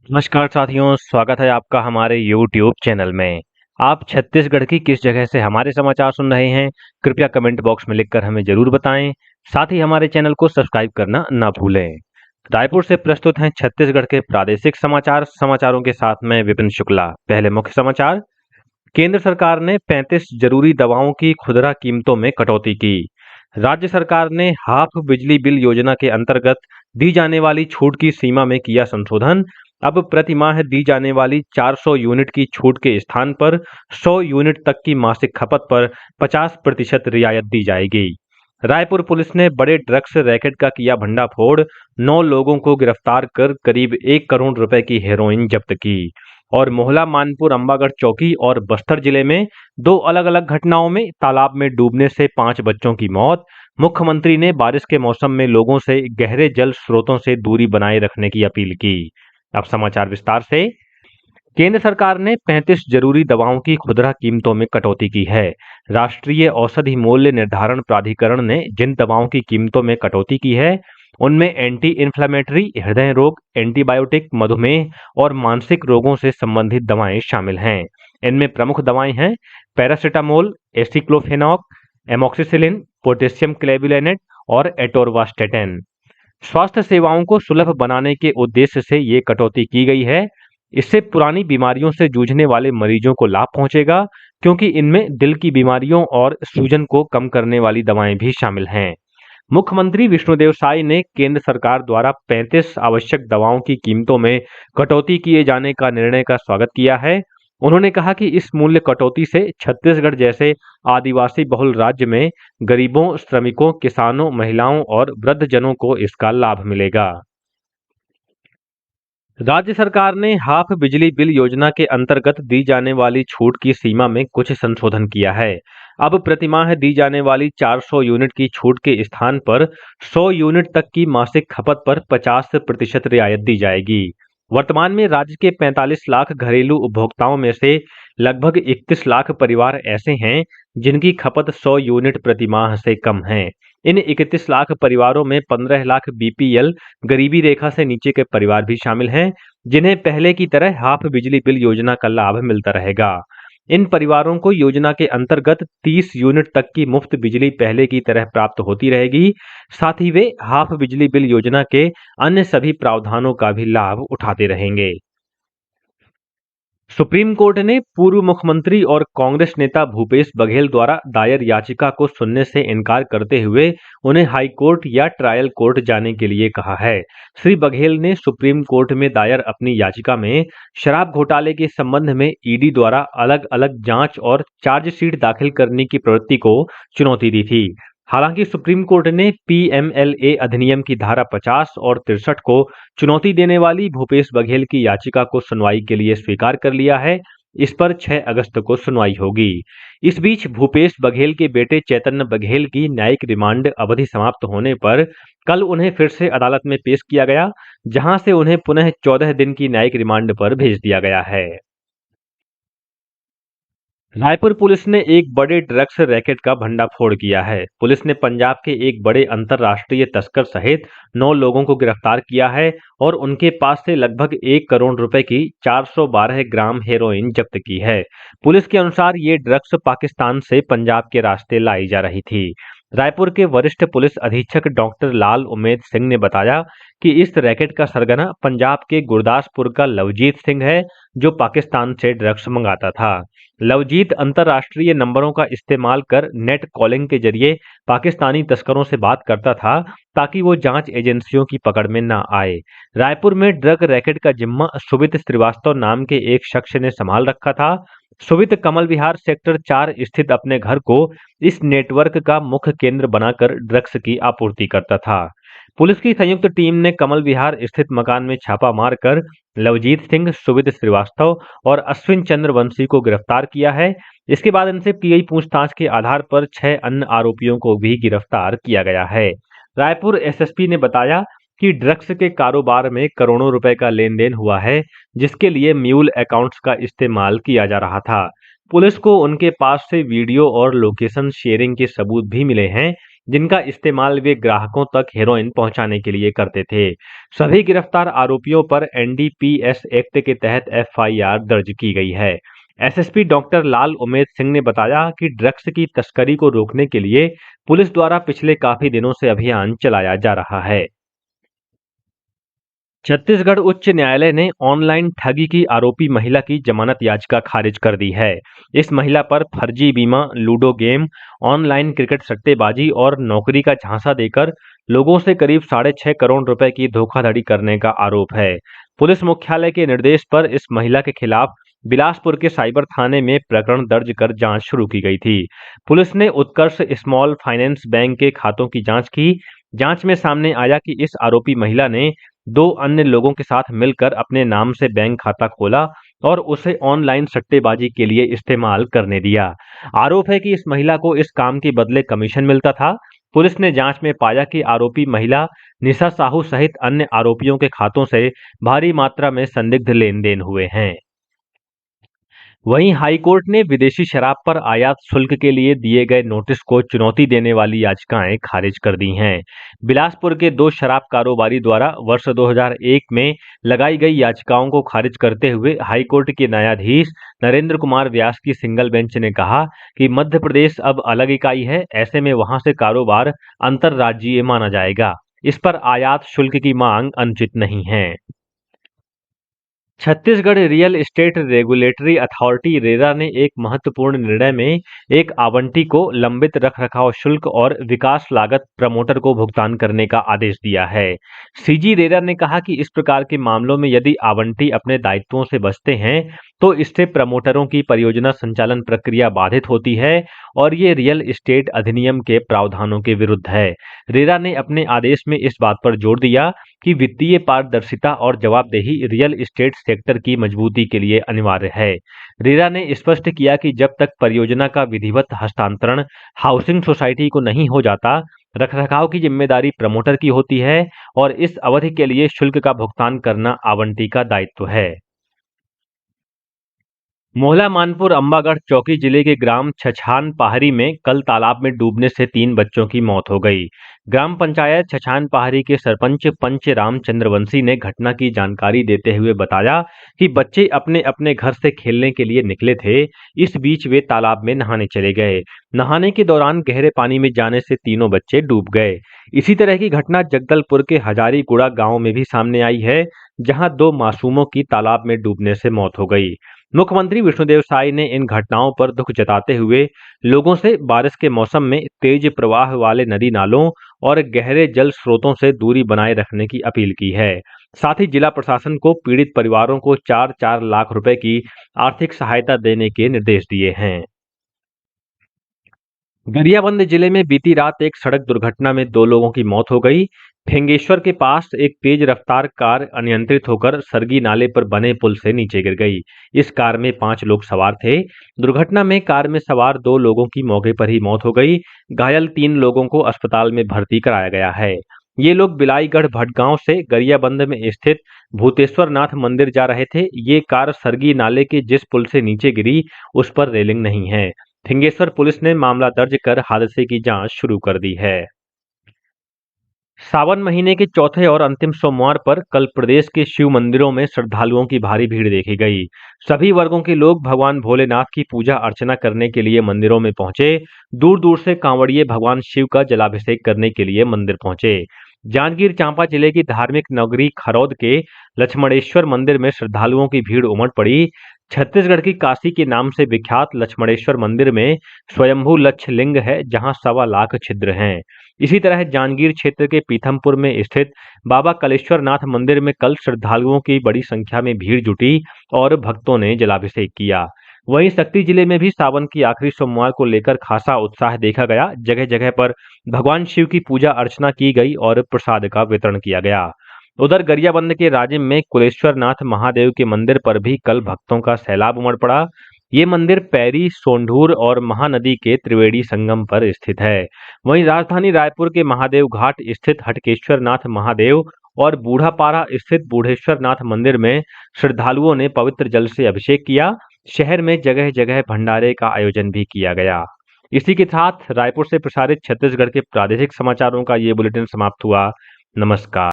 नमस्कार साथियों, स्वागत है आपका हमारे YouTube चैनल में। आप छत्तीसगढ़ की किस जगह से हमारे समाचार सुन रहे हैं, कृपया कमेंट बॉक्स में लिखकर हमें जरूर बताएं। साथ ही हमारे चैनल को सब्सक्राइब करना ना भूलें। रायपुर से प्रस्तुत हैं छत्तीसगढ़ के प्रादेशिक समाचार। समाचारों के साथ में विपिन शुक्ला। पहले मुख्य समाचार। केंद्र सरकार ने 35 जरूरी दवाओं की खुदरा कीमतों में कटौती की। राज्य सरकार ने हाफ बिजली बिल योजना के अंतर्गत दी जाने वाली छूट की सीमा में किया संशोधन। अब प्रति माह दी जाने वाली 400 यूनिट की छूट के स्थान पर 100 यूनिट तक की मासिक खपत पर 50% रियायत दी जाएगी। रायपुर पुलिस ने बड़े ड्रग्स रैकेट का किया भंडाफोड़। 9 लोगों को गिरफ्तार कर करीब 1 करोड़ रुपए की हेरोइन जब्त की। और मोहला मानपुर अंबागढ़ चौकी और बस्तर जिले में 2 अलग अलग घटनाओं में तालाब में डूबने से 5 बच्चों की मौत। मुख्यमंत्री ने बारिश के मौसम में लोगों से गहरे जल स्रोतों से दूरी बनाए रखने की अपील की। अब समाचार विस्तार से। केंद्र सरकार ने 35 जरूरी दवाओं की खुदरा कीमतों में कटौती की है। राष्ट्रीय औषधि मूल्य निर्धारण प्राधिकरण ने जिन दवाओं की कीमतों में कटौती की है, उनमें एंटी इन्फ्लेमेटरी, हृदय रोग, एंटीबायोटिक, मधुमेह और मानसिक रोगों से संबंधित दवाएं शामिल हैं। इनमें प्रमुख दवाएं हैं पैरासीटामोल, एसिक्लोफेनॉक, एमोक्सिसिलिन, पोटेशियम क्लेबुलेनेट और एटोरवास्टेटिन। स्वास्थ्य सेवाओं को सुलभ बनाने के उद्देश्य से ये कटौती की गई है। इससे पुरानी बीमारियों से जूझने वाले मरीजों को लाभ पहुंचेगा, क्योंकि इनमें दिल की बीमारियों और सूजन को कम करने वाली दवाएं भी शामिल हैं। मुख्यमंत्री विष्णुदेव साय ने केंद्र सरकार द्वारा 35 आवश्यक दवाओं की कीमतों में कटौती किए जाने का निर्णय का स्वागत किया है। उन्होंने कहा कि इस मूल्य कटौती से छत्तीसगढ़ जैसे आदिवासी बहुल राज्य में गरीबों, श्रमिकों, किसानों, महिलाओं और वृद्धजनों को इसका लाभ मिलेगा। राज्य सरकार ने हाफ बिजली बिल योजना के अंतर्गत दी जाने वाली छूट की सीमा में कुछ संशोधन किया है। अब प्रतिमाह दी जाने वाली 400 यूनिट की छूट के स्थान पर 100 यूनिट तक की मासिक खपत पर 50% रियायत दी जाएगी। वर्तमान में राज्य के 45 लाख घरेलू उपभोक्ताओं में से लगभग 31 लाख परिवार ऐसे हैं जिनकी खपत 100 यूनिट प्रतिमाह से कम है। इन 31 लाख परिवारों में 15 लाख बीपीएल, गरीबी रेखा से नीचे के परिवार भी शामिल हैं, जिन्हें पहले की तरह हाफ बिजली बिल योजना का लाभ मिलता रहेगा। इन परिवारों को योजना के अंतर्गत 30 यूनिट तक की मुफ्त बिजली पहले की तरह प्राप्त होती रहेगी। साथ ही वे हाफ बिजली बिल योजना के अन्य सभी प्रावधानों का भी लाभ उठाते रहेंगे। सुप्रीम कोर्ट ने पूर्व मुख्यमंत्री और कांग्रेस नेता भूपेश बघेल द्वारा दायर याचिका को सुनने से इनकार करते हुए उन्हें हाई कोर्ट या ट्रायल कोर्ट जाने के लिए कहा है। श्री बघेल ने सुप्रीम कोर्ट में दायर अपनी याचिका में शराब घोटाले के संबंध में ईडी द्वारा अलग अलग जांच और चार्जशीट दाखिल करने की प्रवृत्ति को चुनौती दी थी। हालांकि सुप्रीम कोर्ट ने पीएमएलए अधिनियम की धारा 50 और 63 को चुनौती देने वाली भूपेश बघेल की याचिका को सुनवाई के लिए स्वीकार कर लिया है। इस पर 6 अगस्त को सुनवाई होगी। इस बीच भूपेश बघेल के बेटे चैतन्य बघेल की न्यायिक रिमांड अवधि समाप्त होने पर कल उन्हें फिर से अदालत में पेश किया गया, जहां से उन्हें पुनः 14 दिन की न्यायिक रिमांड पर भेज दिया गया है। रायपुर पुलिस ने एक बड़े ड्रग्स रैकेट का भंडाफोड़ किया है। पुलिस ने पंजाब के एक बड़े अंतर्राष्ट्रीय तस्कर सहित 9 लोगों को गिरफ्तार किया है और उनके पास से लगभग 1 करोड़ रुपए की 412 ग्राम हेरोइन जब्त की है। पुलिस के अनुसार ये ड्रग्स पाकिस्तान से पंजाब के रास्ते लाई जा रही थी। रायपुर के वरिष्ठ पुलिस अधीक्षक डॉक्टर लाल उमेद सिंह ने बताया कि इस रैकेट का सरगना पंजाब के गुरदासपुर का लवजीत सिंह है, जो पाकिस्तान से ड्रग्स मंगाता था। लवजीत अंतर्राष्ट्रीय नंबरों का इस्तेमाल कर नेट कॉलिंग के जरिए पाकिस्तानी तस्करों से बात करता था, ताकि वो जांच एजेंसियों की पकड़ में न आए। रायपुर में ड्रग रैकेट का जिम्मा सुबित श्रीवास्तव नाम के एक शख्स ने संभाल रखा था। सुबित कमल विहार सेक्टर 4 स्थित अपने घर को इस नेटवर्क का मुख्य केंद्र बनाकर ड्रग्स की आपूर्ति करता था। पुलिस की संयुक्त टीम ने कमल विहार स्थित मकान में छापा मारकर लवजीत सिंह, सुबित श्रीवास्तव और अश्विन चंद्र वंशी को गिरफ्तार किया है। इसके बाद इनसे की गई पूछताछ के आधार पर 6 अन्य आरोपियों को भी गिरफ्तार किया गया है। रायपुर एसएसपी ने बताया कि ड्रग्स के कारोबार में करोड़ों रुपए का लेन देन हुआ है, जिसके लिए म्यूल अकाउंट्स का इस्तेमाल किया जा रहा था। पुलिस को उनके पास से वीडियो और लोकेशन शेयरिंग के सबूत भी मिले हैं, जिनका इस्तेमाल वे ग्राहकों तक हेरोइन पहुंचाने के लिए करते थे। सभी गिरफ्तार आरोपियों पर एनडीपीएस एक्ट के तहत एफआईआर दर्ज की गई है। एसएसपी डॉक्टर लाल उमेद सिंह ने बताया कि ड्रग्स की तस्करी को रोकने के लिए पुलिस द्वारा पिछले काफी दिनों से अभियान चलाया जा रहा है। छत्तीसगढ़ उच्च न्यायालय ने ऑनलाइन ठगी की आरोपी महिला की जमानत याचिका खारिज कर दी है। इस महिला पर फर्जी बीमा, लूडो गेम, ऑनलाइन क्रिकेट सट्टेबाजी और नौकरी का झांसा देकर लोगों से करीब 6.5 करोड़ रुपए की धोखाधड़ी करने का आरोप है। पुलिस मुख्यालय के निर्देश पर इस महिला के खिलाफ बिलासपुर के साइबर थाने में प्रकरण दर्ज कर जांच शुरू की गई थी। पुलिस ने उत्कर्ष स्मॉल फाइनेंस बैंक के खातों की जांच की। जांच में सामने आया कि इस आरोपी महिला ने 2 अन्य लोगों के साथ मिलकर अपने नाम से बैंक खाता खोला और उसे ऑनलाइन सट्टेबाजी के लिए इस्तेमाल करने दिया। आरोप है कि इस महिला को इस काम के बदले कमीशन मिलता था। पुलिस ने जांच में पाया कि आरोपी महिला निशा साहू सहित अन्य आरोपियों के खातों से भारी मात्रा में संदिग्ध लेन-देन हुए हैं। वहीं हाईकोर्ट ने विदेशी शराब पर आयात शुल्क के लिए दिए गए नोटिस को चुनौती देने वाली याचिकाएं खारिज कर दी हैं। बिलासपुर के 2 शराब कारोबारी द्वारा वर्ष 2001 में लगाई गई याचिकाओं को खारिज करते हुए हाईकोर्ट के न्यायाधीश नरेंद्र कुमार व्यास की सिंगल बेंच ने कहा कि मध्य प्रदेश अब अलग इकाई है, ऐसे में वहां से कारोबार अंतर्राज्यीय माना जाएगा। इस पर आयात शुल्क की मांग अनुचित नहीं है। Chhattisgarh real estate regulatory authority RERA ने एक महत्वपूर्ण निर्णय में एक आवंटी को लंबित रखरखाव शुल्क और विकास लागत प्रमोटर को भुगतान करने का आदेश दिया है। सीजी रेरा ने कहा कि इस प्रकार के मामलों में यदि आवंटी अपने दायित्वों से बचते हैं तो इससे प्रमोटरों की परियोजना संचालन प्रक्रिया बाधित होती है और ये रियल एस्टेट अधिनियम के प्रावधानों के विरुद्ध है। रेरा ने अपने आदेश में इस बात पर जोर दिया कि वित्तीय पारदर्शिता और जवाबदेही रियल एस्टेट सेक्टर की मजबूती के लिए अनिवार्य है। रेरा ने स्पष्ट किया कि जब तक परियोजना का विधिवत हस्तांतरण हाउसिंग सोसाइटी को नहीं हो जाता, रखरखाव की जिम्मेदारी प्रमोटर की होती है और इस अवधि के लिए शुल्क का भुगतान करना आवंटी का दायित्व है। मोहला मानपुर अंबागढ़ चौकी जिले के ग्राम छछान पहाड़ी में कल तालाब में डूबने से 3 बच्चों की मौत हो गई। ग्राम पंचायत छछान पहाड़ी के सरपंच पंच राम चंद्रवंशी ने घटना की जानकारी देते हुए बताया कि बच्चे अपने अपने घर से खेलने के लिए निकले थे। इस बीच वे तालाब में नहाने चले गए। नहाने के दौरान गहरे पानी में जाने से तीनों बच्चे डूब गए। इसी तरह की घटना जगदलपुर के हजारीगुड़ा गांव में भी सामने आई है, जहां 2 मासूमों की तालाब में डूबने से मौत हो गई। मुख्यमंत्री विष्णुदेव साय ने इन घटनाओं पर दुख जताते हुए लोगों से बारिश के मौसम में तेज प्रवाह वाले नदी नालों और गहरे जल स्रोतों से दूरी बनाए रखने की अपील की है। साथ ही जिला प्रशासन को पीड़ित परिवारों को 4-4 लाख रुपए की आर्थिक सहायता देने के निर्देश दिए हैं। गरियाबंद जिले में बीती रात एक सड़क दुर्घटना में 2 लोगों की मौत हो गई। फिंगेश्वर के पास एक तेज रफ्तार कार अनियंत्रित होकर सरगी नाले पर बने पुल से नीचे गिर गई। इस कार में 5 लोग सवार थे। दुर्घटना में कार में सवार 2 लोगों की मौके पर ही मौत हो गई। घायल 3 लोगों को अस्पताल में भर्ती कराया गया है। ये लोग बिलाईगढ़ भटगांव से गरियाबंद में स्थित भूतेश्वर नाथ मंदिर जा रहे थे। ये कार सरगी नाले के जिस पुल से नीचे गिरी उस पर रेलिंग नहीं है। फिंगेश्वर पुलिस ने मामला दर्ज कर हादसे की जांच शुरू कर दी है। सावन महीने के चौथे और अंतिम सोमवार पर कल प्रदेश के शिव मंदिरों में श्रद्धालुओं की भारी भीड़ देखी गई। सभी वर्गों के लोग भगवान भोलेनाथ की पूजा अर्चना करने के लिए मंदिरों में पहुंचे। दूर दूर से कांवड़िए भगवान शिव का जलाभिषेक करने के लिए मंदिर पहुंचे। जांजगीर चांपा जिले की धार्मिक नगरी खरौद के लक्ष्मणेश्वर मंदिर में श्रद्धालुओं की भीड़ उमड़ पड़ी। छत्तीसगढ़ की काशी के नाम से विख्यात लक्ष्मणेश्वर मंदिर में स्वयंभू लक्ष्य लिंग है, जहां 1.25 लाख छिद्र हैं। इसी तरह जांजगीर क्षेत्र के पीथमपुर में स्थित बाबा कलेश्वर नाथ मंदिर में कल श्रद्धालुओं की बड़ी संख्या में भीड़ जुटी और भक्तों ने जलाभिषेक किया। वहीं शक्ति जिले में भी सावन की आखिरी सोमवार को लेकर खासा उत्साह देखा गया। जगह जगह पर भगवान शिव की पूजा अर्चना की गई और प्रसाद का वितरण किया गया। उधर गरियाबंद के राजिम में कुलेश्वर नाथ महादेव के मंदिर पर भी कल भक्तों का सैलाब उमड़ पड़ा। ये मंदिर पैरी, सोंढूर और महानदी के त्रिवेणी संगम पर स्थित है। वहीं राजधानी रायपुर के महादेव घाट स्थित हटकेश्वर नाथ महादेव और बूढ़ापारा स्थित बूढ़ेश्वर नाथ मंदिर में श्रद्धालुओं ने पवित्र जल से अभिषेक किया। शहर में जगह जगह भंडारे का आयोजन भी किया गया। इसी के साथ रायपुर से प्रसारित छत्तीसगढ़ के प्रादेशिक समाचारों का ये बुलेटिन समाप्त हुआ। नमस्कार।